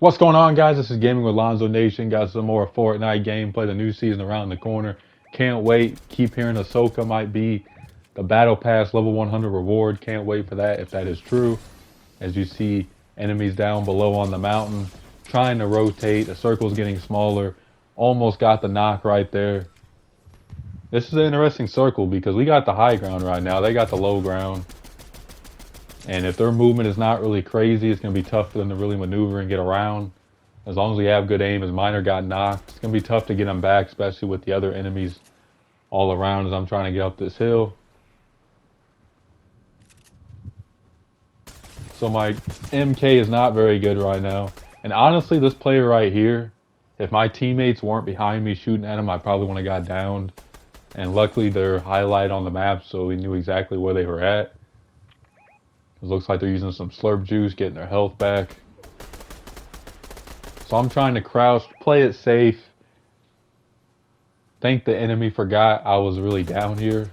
What's going on, guys? This is Gaming with LonzoNation. Got some more Fortnite gameplay. The new season around the corner. Can't wait. Keep hearing Ahsoka might be the Battle Pass level 100 reward. Can't wait for that if that is true. As you see enemies down below on the mountain trying to rotate. The circle's getting smaller. Almost got the knock right there. This is an interesting circle because we got the high ground right now. They got the low ground. And if their movement is not really crazy, it's going to be tough for them to really maneuver and get around. As long as we have good aim, as Miner got knocked, it's going to be tough to get him back, especially with the other enemies all around as I'm trying to get up this hill. So my MK is not very good right now. And honestly, this player right here, if my teammates weren't behind me shooting at him, I probably wouldn't have got downed. And luckily, they're highlighted on the map, so we knew exactly where they were at. It looks like they're using some slurp juice, getting their health back. So I'm trying to crouch, play it safe. Think the enemy forgot I was really down here,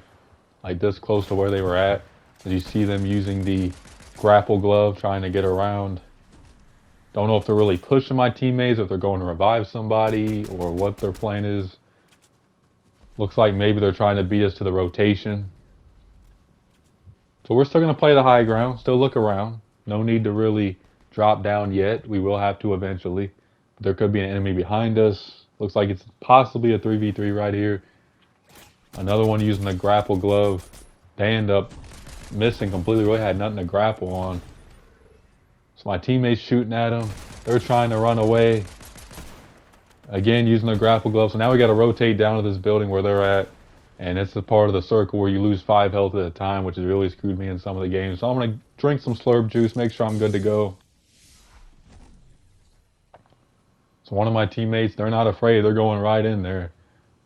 like this close to where they were at. As you see them using the grapple glove, trying to get around. Don't know if they're really pushing my teammates, if they're going to revive somebody, or what their plan is. Looks like maybe they're trying to beat us to the rotation. So we're still going to play the high ground, still look around. No need to really drop down yet. We will have to eventually. But there could be an enemy behind us. Looks like it's possibly a 3v3 right here. Another one using the grapple glove. They end up missing completely. Really had nothing to grapple on. So my teammates shooting at them. They're trying to run away. Again, using the grapple glove. So now we got to rotate down to this building where they're at. And it's the part of the circle where you lose 5 health at a time, which has really screwed me in some of the games. So I'm going to drink some slurp juice, make sure I'm good to go. So one of my teammates, they're not afraid. They're going right in there.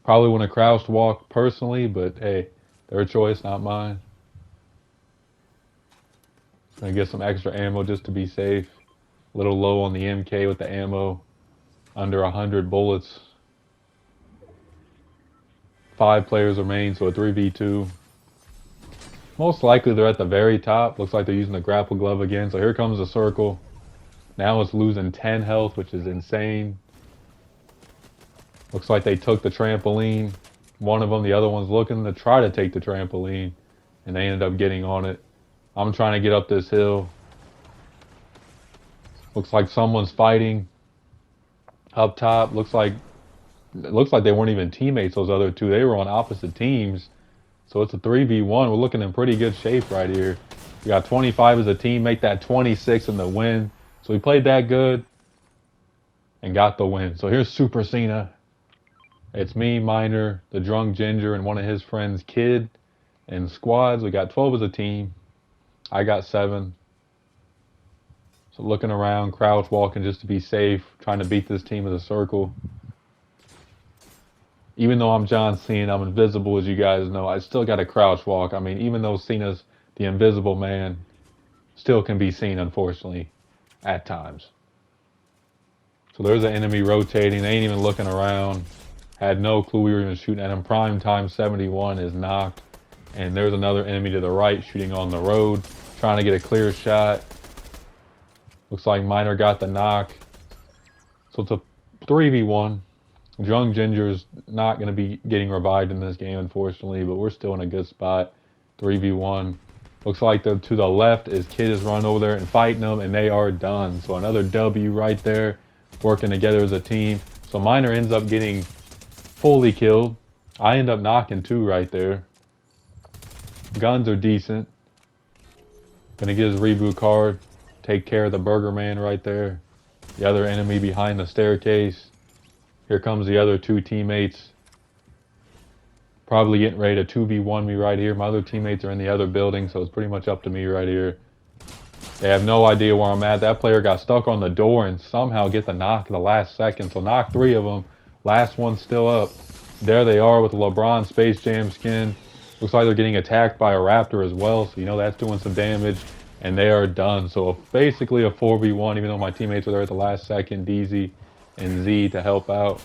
Probably want to crouch walk personally, but hey, their choice, not mine. Going to get some extra ammo just to be safe. A little low on the MK with the ammo. Under 100 bullets. 5 players remain, so a 3v2. Most likely they're at the very top. Looks like they're using the grapple glove again. So here comes the circle. Now it's losing 10 health, which is insane. Looks like they took the trampoline. One of them, the other one's looking to try to take the trampoline. And they ended up getting on it. I'm trying to get up this hill. Looks like someone's fighting up top. Looks like they weren't even teammates, those other two. They were on opposite teams. So it's a 3v1. We're looking in pretty good shape right here. We got 25 as a team, make that 26 in the win. So we played that good and got the win. So here's Super Cena. It's me, Miner, the drunk Ginger, and one of his friends, Kid, and squads. We got 12 as a team. I got 7. So looking around, crouch walking just to be safe, trying to beat this team as a circle. Even though I'm John Cena, I'm invisible, as you guys know, I still got to crouch walk. I mean, even though Cena's the invisible man, still can be seen, unfortunately, at times. So there's an enemy rotating. They ain't even looking around. Had no clue we were even shooting at him. Prime time 71 is knocked. And there's another enemy to the right shooting on the road, trying to get a clear shot. Looks like Miner got the knock. So it's a 3v1. Young Ginger's not going to be getting revived in this game, unfortunately, but we're still in a good spot. 3v1. Looks like to the left is Kid is running over there and fighting them, and they are done. So another W right there, working together as a team. So Miner ends up getting fully killed. I end up knocking 2 right there. Guns are decent. Gonna get his reboot card. Take care of the Burger Man right there. The other enemy behind the staircase. Here comes the other 2 teammates. Probably getting ready to 2v1 me right here. My other teammates are in the other building, so it's pretty much up to me right here. They have no idea where I'm at. That player got stuck on the door and somehow get the knock in the last second. So knock 3 of them. Last one's still up. There they are with the LeBron Space Jam skin. Looks like they're getting attacked by a raptor as well. So you know that's doing some damage. And they are done. So basically a 4v1, even though my teammates were there at the last second. DZ and Z to help out.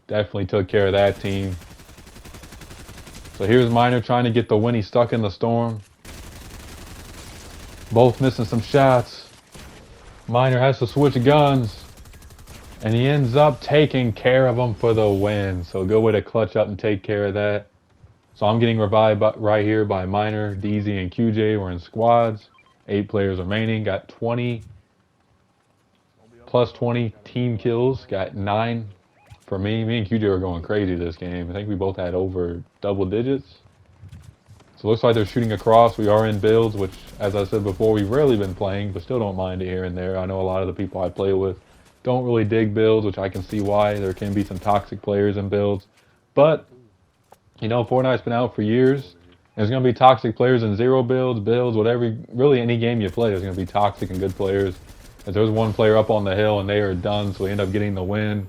Definitely took care of that team. So here's Miner trying to get the win. He's stuck in the storm. Both missing some shots. Miner has to switch guns. And he ends up taking care of him for the win. So good way to clutch up and take care of that. So I'm getting revived right here by Miner, DZ, and QJ. We're in squads. 8 players remaining. Got 20 plus 20 team kills. Got 9 for me. Me and QJ are going crazy this game. I think we both had over double digits. So it looks like they're shooting across. We are in builds, which, as I said before, we've rarely been playing, but still don't mind it here and there. I know a lot of the people I play with don't really dig builds, which I can see why. There can be some toxic players in builds. But, you know, Fortnite's been out for years. There's going to be toxic players in zero builds, whatever. Really, any game you play, there's going to be toxic and good players. If there's one player up on the hill and they are done, so we end up getting the win.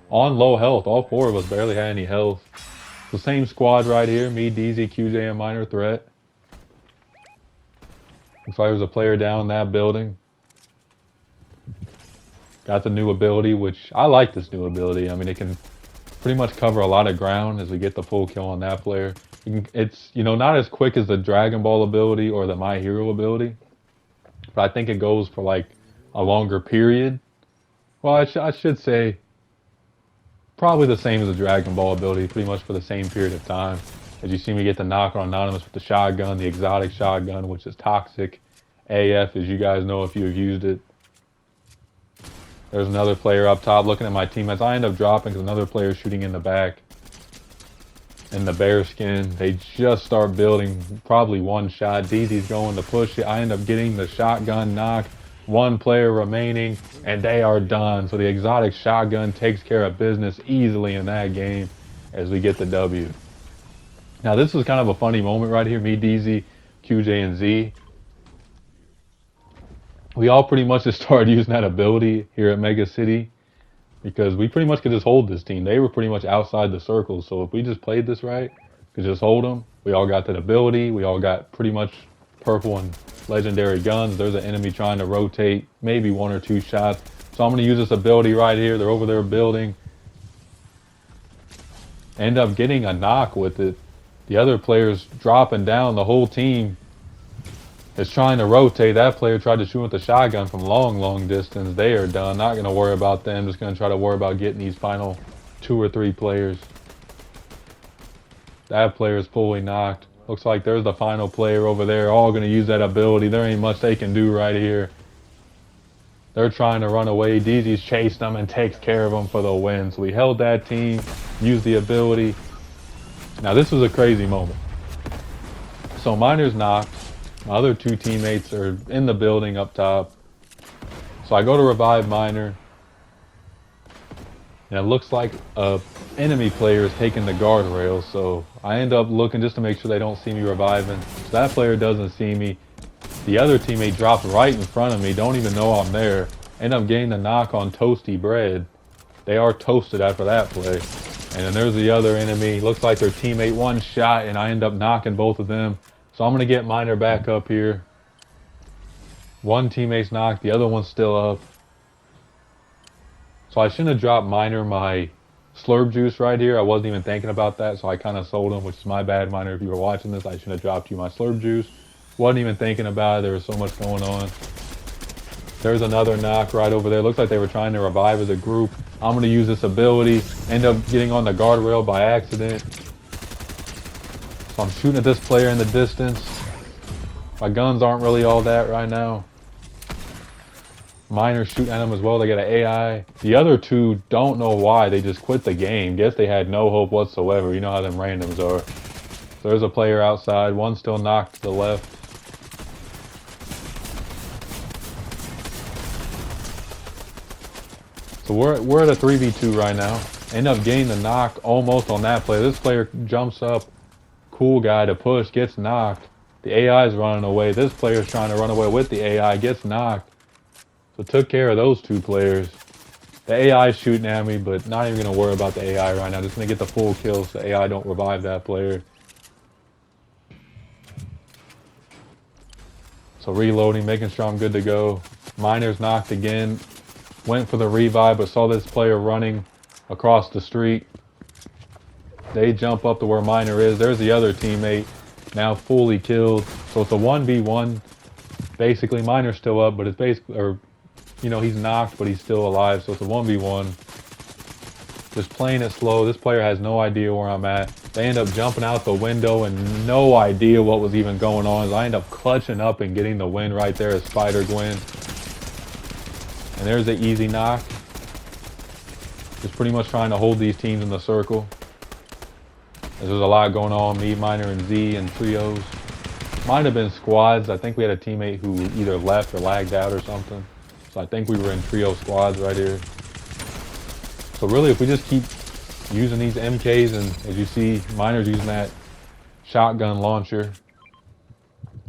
On low health, all 4 of us barely had any health. The same squad right here, me, DZ, QJ, and Minor Threat. Looks like there's a player down in that building. Got the new ability, which I like this new ability. I mean, it can pretty much cover a lot of ground as we get the full kill on that player. It's, you know, not as quick as the Dragon Ball ability or the My Hero ability, but I think it goes for like a longer period. Well, I should say probably the same as the Dragon Ball ability, pretty much for the same period of time. As you see me get the knock on Anonymous with the shotgun, the exotic shotgun, which is toxic AF, as you guys know if you've used it. There's another player up top looking at my teammates. I end up dropping because another player is shooting in the back. In the bear skin. They just start building, probably one shot. DZ's going to push it. I end up getting the shotgun knock. 1 player remaining, and they are done. So the exotic shotgun takes care of business easily in that game as we get the W. Now this was kind of a funny moment right here. Me, DZ, QJ, and Z. We all pretty much just started using that ability here at Mega City because we pretty much could just hold this team. They were pretty much outside the circle, so if we just played this right, could just hold them. We all got that ability. We all got pretty much purple and legendary guns. There's an enemy trying to rotate, maybe 1 or 2 shots. So I'm going to use this ability right here. They're over there building. End up getting a knock with it. The other player's dropping down. The whole team is trying to rotate. That player tried to shoot with the shotgun from long distance. They are done. Not going to worry about them. Just going to try to worry about getting these final 2 or 3 players. That player is fully knocked. Looks like there's the final player over there. All going to use that ability. There ain't much they can do right here. They're trying to run away. DZ's chasing them and takes care of them for the win. So we held that team, used the ability. Now this was a crazy moment. So Miner's knocked. My other 2 teammates are in the building up top. So I go to revive Miner. And it looks like a enemy player is taking the guardrail. So I end up looking just to make sure they don't see me reviving. So that player doesn't see me. The other teammate dropped right in front of me. Don't even know I'm there. End up getting the knock on Toasty Bread. They are toasted after that play. And then there's the other enemy. Looks like their teammate 1 shot, and I end up knocking both of them. So I'm going to get Miner back up here. 1 teammate's knocked, the other one's still up. So I shouldn't have dropped Miner my slurp juice right here. I wasn't even thinking about that, so I kind of sold him, which is my bad, Miner. If you were watching this, I shouldn't have dropped you my slurp juice. Wasn't even thinking about it. There was so much going on. There's another knock right over there. Looks like they were trying to revive as a group. I'm going to use this ability. End up getting on the guardrail by accident. So I'm shooting at this player in the distance. My guns aren't really all that right now. Miners shooting at them as well. They got an AI. The other 2 don't know why. They just quit the game. Guess they had no hope whatsoever. You know how them randoms are. So there's a player outside. 1 still knocked to the left. So we're at a 3v2 right now. End up getting the knock almost on that player. This player jumps up. Cool guy to push. Gets knocked. The AI is running away. This player is trying to run away with the AI. Gets knocked. So took care of those 2 players. The AI is shooting at me, but not even going to worry about the AI right now. Just going to get the full kill so the AI don't revive that player. So reloading, making sure I'm good to go. Miner's knocked again. Went for the revive, but saw this player running across the street. They jump up to where Miner is. There's the other teammate, now fully killed. So it's a 1v1. Basically, Miner's still up, but it's basically, or you know, he's knocked, but he's still alive, so it's a 1v1. Just playing it slow. This player has no idea where I'm at. They end up jumping out the window and no idea what was even going on. So I end up clutching up and getting the win right there as Spider-Gwen. And there's the easy knock. Just pretty much trying to hold these teams in the circle. There's a lot going on, me, Miner, and Z and trios. Might have been squads. I think we had a teammate who either left or lagged out or something. So I think we were in trio squads right here. So really, if we just keep using these MKs, and as you see, Miner's using that shotgun launcher,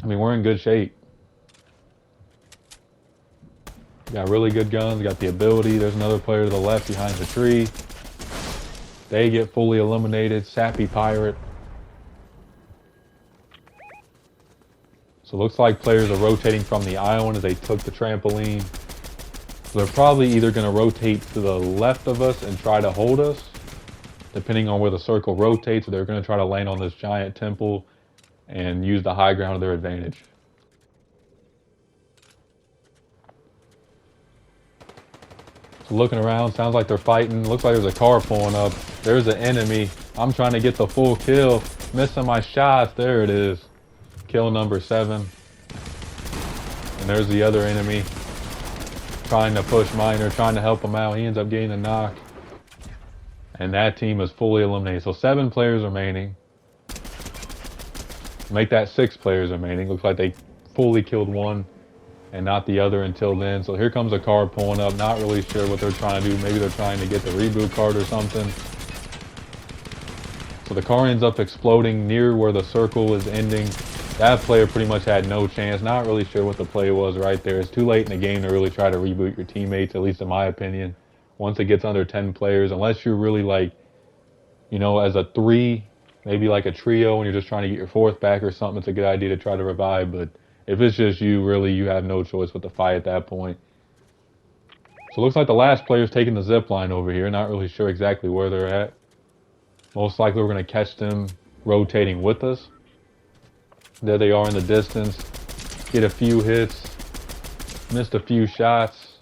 I mean, we're in good shape. Got really good guns, got the ability. There's another player to the left behind the tree. They get fully eliminated. Sappy Pirate. So it looks like players are rotating from the island as they took the trampoline. So they're probably either going to rotate to the left of us and try to hold us, depending on where the circle rotates, or they're going to try to land on this giant temple and use the high ground to their advantage. So looking around, sounds like they're fighting. Looks like there's a car pulling up. There's an enemy. I'm trying to get the full kill. Missing my shots. There it is. Kill number 7. And there's the other enemy. Trying to push Miner, trying to help him out. He ends up getting a knock. And that team is fully eliminated. So 7 players remaining. Make that 6 players remaining. Looks like they fully killed one and not the other until then. So here comes a car pulling up. Not really sure what they're trying to do. Maybe they're trying to get the reboot card or something. So the car ends up exploding near where the circle is ending. That player pretty much had no chance. Not really sure what the play was right there. It's too late in the game to really try to reboot your teammates, at least in my opinion. Once it gets under 10 players, unless you're really like, you know, as a 3, maybe like a trio and you're just trying to get your 4th back or something, it's a good idea to try to revive. But if it's just you, really, you have no choice but to fight at that point. So it looks like the last player's taking the zip line over here. Not really sure exactly where they're at. Most likely we're going to catch them rotating with us. There they are in the distance. Get a few hits. Missed a few shots.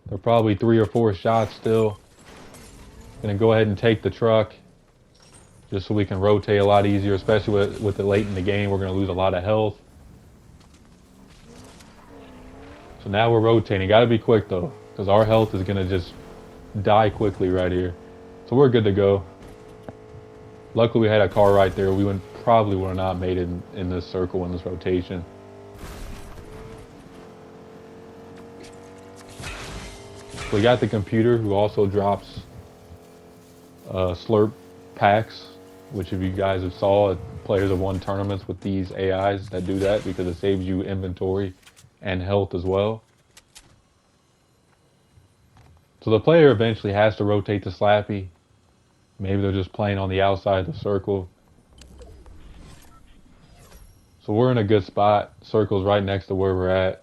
They're probably 3 or 4 shots still. Gonna go ahead and take the truck just so we can rotate a lot easier, especially with it late in the game. We're gonna lose a lot of health. So now we're rotating. Gotta be quick though, because our health is gonna just die quickly right here. So we're good to go. Luckily we had a car right there. We probably would have not made it in this circle, in this rotation. We got the computer who also drops slurp packs, which if you guys have saw, players have won tournaments with these AIs that do that because it saves you inventory and health as well. So the player eventually has to rotate to Slappy. Maybe they're just playing on the outside of the circle. So we're in a good spot. Circle's right next to where we're at.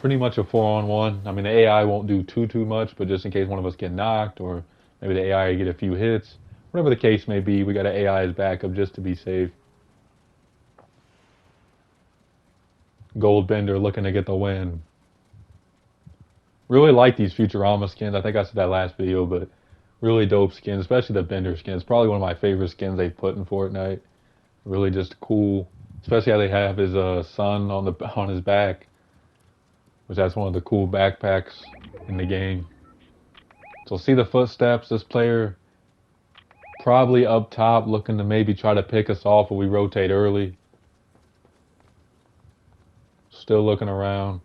Pretty much a 4-on-1. I mean, the AI won't do too much, but just in case one of us get knocked, or maybe the AI get a few hits, whatever the case may be, we got an AI as backup just to be safe. Goldbender looking to get the win. Really like these Futurama skins. I think I said that last video, but really dope skins, especially the Bender skin. It's probably one of my favorite skins they've put in Fortnite. Really just cool, especially how they have his son on his back, which that's one of the cool backpacks in the game. So see the footsteps. This player probably up top looking to maybe try to pick us off if we rotate early. Still looking around.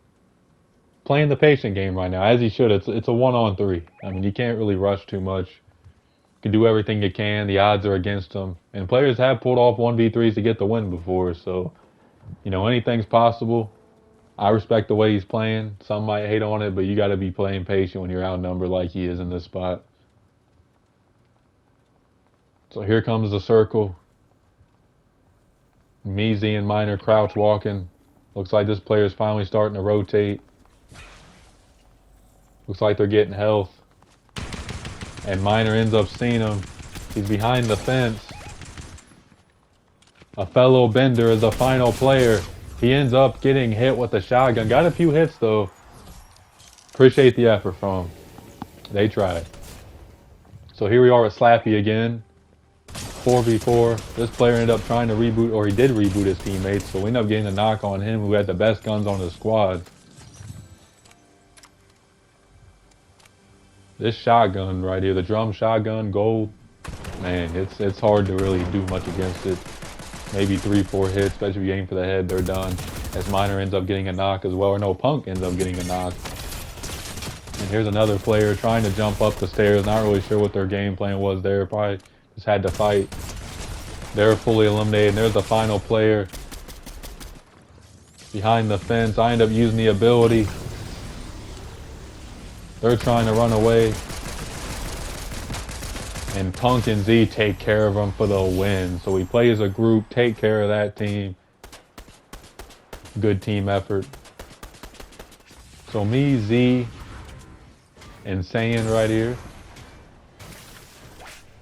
Playing the patient game right now, as he should. It's a 1-on-3. I mean, you can't really rush too much. You can do everything you can. The odds are against him. And players have pulled off 1v3s to get the win before, so, you know, anything's possible. I respect the way he's playing. Some might hate on it, but you got to be playing patient when you're outnumbered like he is in this spot. So here comes the circle. Measy and Miner crouch walking. Looks like this player is finally starting to rotate. Looks like they're getting health. And Miner ends up seeing him. He's behind the fence. A fellow Bender is the final player. He ends up getting hit with the shotgun. Got a few hits though. Appreciate the effort from him. They tried. So here we are with Slappy again. 4v4. This player ended up trying to reboot, or he did reboot his teammates, so we ended up getting a knock on him who had the best guns on his squad. This shotgun right here, the drum shotgun, gold, man, it's hard to really do much against it. Maybe 3-4 hits, especially if you aim for the head, they're done. As Miner ends up getting a knock as well, or no, Punk ends up getting a knock. And here's another player trying to jump up the stairs, not really sure what their game plan was there, probably just had to fight. They're fully eliminated, and there's the final player behind the fence. I end up using the ability. They're trying to run away. And Punk and Z take care of them for the win. So we play as a group, take care of that team. Good team effort. So me, Z, and Saiyan right here.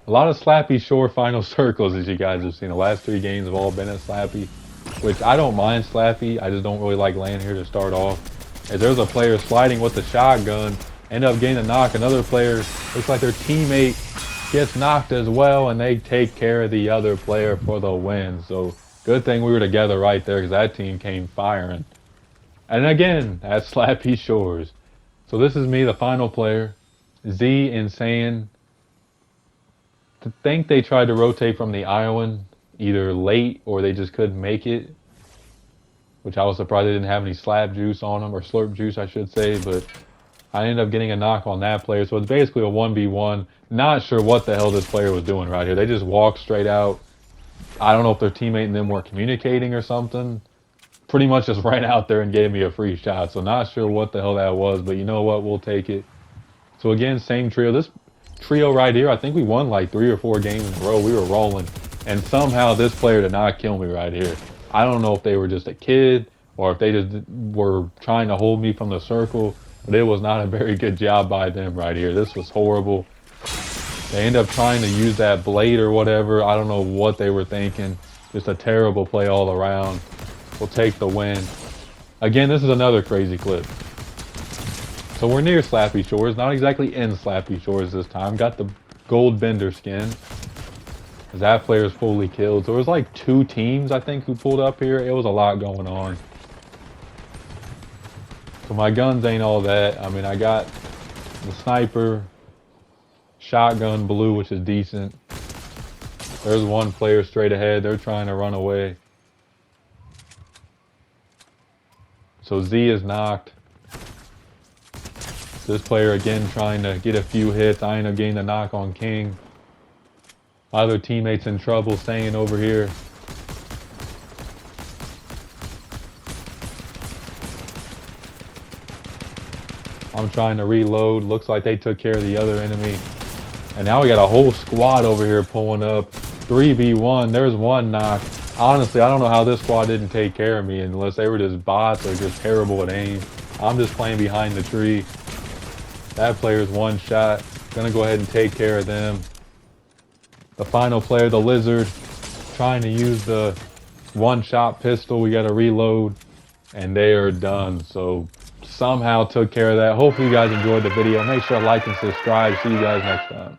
A lot of Slappy Shore final circles, as you guys have seen. The last 3 games have all been at Slappy, which I don't mind Slappy. I just don't really like landing here to start off. As there's a player sliding with the shotgun, end up getting a knock. Another player, looks like their teammate gets knocked as well, and they take care of the other player for the win. So good thing we were together right there, because that team came firing. And again, at Slappy Shores. So this is me, the final player. Z and Saiyan. To think they tried to rotate from the Iowan either late or they just couldn't make it, which I was surprised they didn't have any slap juice on them, or slurp juice I should say, but I ended up getting a knock on that player. So it's basically a 1v1. Not sure what the hell this player was doing right here. They just walked straight out. I don't know if their teammate and them were communicating or something. Pretty much just ran out there and gave me a free shot. So not sure what the hell that was, but you know what? We'll take it. So again, same trio. This trio right here, I think we won like 3 or 4 games in a row. We were rolling, and somehow this player did not kill me right here. I don't know if they were just a kid or if they just were trying to hold me from the circle, but it was not a very good job by them right here. This was horrible. They end up trying to use that blade or whatever. I don't know what they were thinking. Just a terrible play all around. We'll take the win. Again, this is another crazy clip. So we're near Slappy Shores, not exactly in Slappy Shores this time. Got the gold Bender skin. That player is fully killed. So it was like 2 teams, I think, who pulled up here. It was a lot going on. So my guns ain't all that. I mean, I got the sniper, shotgun blue, which is decent. There's one player straight ahead. They're trying to run away. So Z is knocked. This player again trying to get a few hits. I end up getting a knock on King. My other teammates in trouble, staying over here. I'm trying to reload. Looks like they took care of the other enemy. And now we got a whole squad over here pulling up. 3v1. There's one knock. Honestly, I don't know how this squad didn't take care of me unless they were just bots or just terrible at aim. I'm just playing behind the tree. That player's one shot. Gonna go ahead and take care of them. The final player, the Lizard, trying to use the one-shot pistol. We gotta reload, and they are done. So somehow took care of that. Hopefully you guys enjoyed the video. Make sure to like and subscribe. See you guys next time.